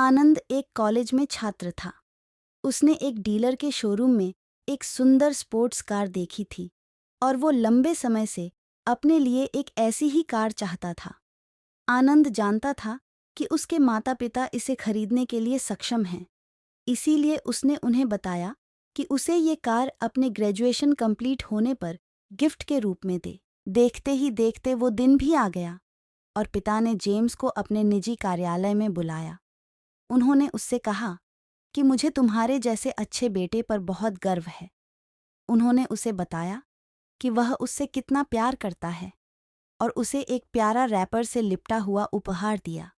आनंद एक कॉलेज में छात्र था। उसने एक डीलर के शोरूम में एक सुंदर स्पोर्ट्स कार देखी थी और वो लंबे समय से अपने लिए एक ऐसी ही कार चाहता था। आनंद जानता था कि उसके माता-पिता इसे खरीदने के लिए सक्षम हैं। इसीलिए उसने उन्हें बताया कि उसे ये कार अपने ग्रेजुएशन कंप्लीट होने पर गिफ्ट के रूप में दे। देखते ही देखते वो दिन भी आ गया और पिता ने जेम्स को अपने निजी कार्यालय में बुलाया। उन्होंने उससे कहा कि मुझे तुम्हारे जैसे अच्छे बेटे पर बहुत गर्व है। उन्होंने उसे बताया कि वह उससे कितना प्यार करता है और उसे एक प्यारा रैपर से लिपटा हुआ उपहार दिया।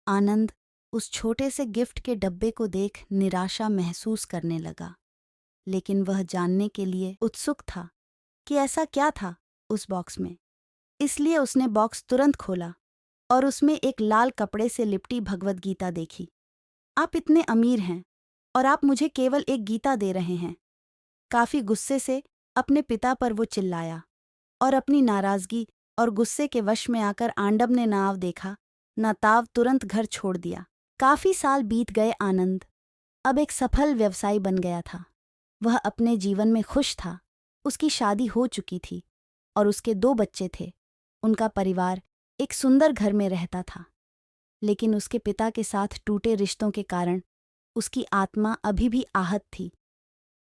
आनंद उस छोटे से गिफ्ट के डब्बे को देख निराशा महसूस करने लगा, लेकिन वह जानने के लिए उत्सुक था कि ऐसा क्या था उस बॉक्स में। इसलिए उसने बॉक्स तुरंत खोला और उसमें एक लाल कपड़े से लिपटी भगवद गीता देखी। आप इतने अमीर हैं और आप मुझे केवल एक गीता दे रहे हैं। काफी गुस्से से अपने पिता पर वो चिल्लाया और अपनी नाराजगी और गुस्से के वश में आकर आंडव ने नाव देखा नाताव तुरंत घर छोड़ दिया। काफी साल बीत गए। आनंद अब एक सफल व्यवसायी बन गया था। वह अपने जीवन में खुश था। उसकी शादी हो चुकी थी और उसके 2 बच्चे थे। उनका परिवार एक सुंदर घर में रहता था, लेकिन उसके पिता के साथ टूटे रिश्तों के कारण उसकी आत्मा अभी भी आहत थी।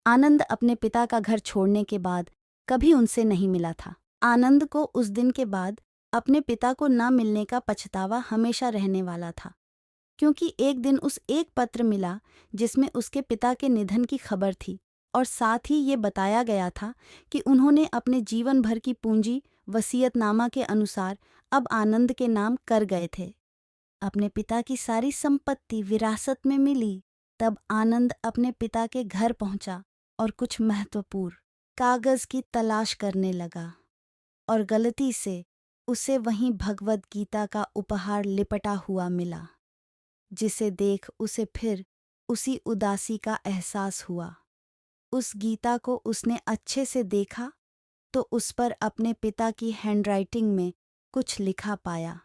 आनंद अपने पिता का घर छोड़ने के बाद कभी उनसे नहीं मिला था। आनंद को उस दिन के बाद अपने पिता को न मिलने का पछतावा हमेशा रहने वाला था, क्योंकि एक दिन उस एक पत्र मिला जिसमें उसके पिता के निधन की खबर थी और साथ ही ये बताया गया था कि उन्होंने अपने जीवन भर की पूंजी वसीयतनामा के अनुसार अब आनंद के नाम कर गए थे। अपने पिता की सारी संपत्ति विरासत में मिली। तब आनंद अपने पिता के घर पहुंचा और कुछ महत्वपूर्ण कागज की तलाश करने लगा और गलती से उसे वहीं भगवद गीता का उपहार लिपटा हुआ मिला, जिसे देख उसे फिर उसी उदासी का एहसास हुआ। उस गीता को उसने अच्छे से देखा तो उस पर अपने पिता की हैंडराइटिंग में कुछ लिखा पाया।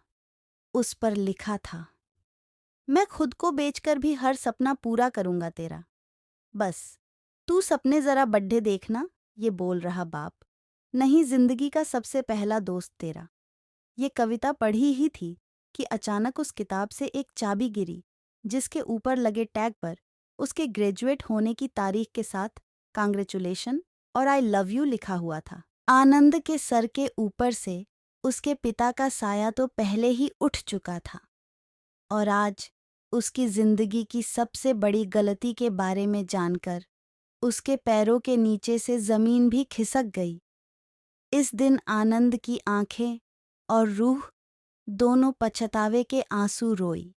उस पर लिखा था, मैं खुद को बेचकर भी हर सपना पूरा करूंगा तेरा, बस तू सपने जरा बड्ढे देखना। ये बोल रहा बाप, नहीं जिंदगी का सबसे पहला दोस्त तेरा। ये कविता पढ़ी ही थी कि अचानक उस किताब से एक चाबी गिरी, जिसके ऊपर लगे टैग पर उसके ग्रेजुएट होने की तारीख के साथ कांग्रेचुलेशन और आई लव यू लिखा हुआ था। आनंद के सर के ऊपर से उसके पिता का साया तो पहले ही उठ चुका था और आज उसकी जिंदगी की सबसे बड़ी गलती के बारे में जानकर उसके पैरों के नीचे से जमीन भी खिसक गई। इस दिन आनंद की आंखें और रूह दोनों पछतावे के आंसू रोई।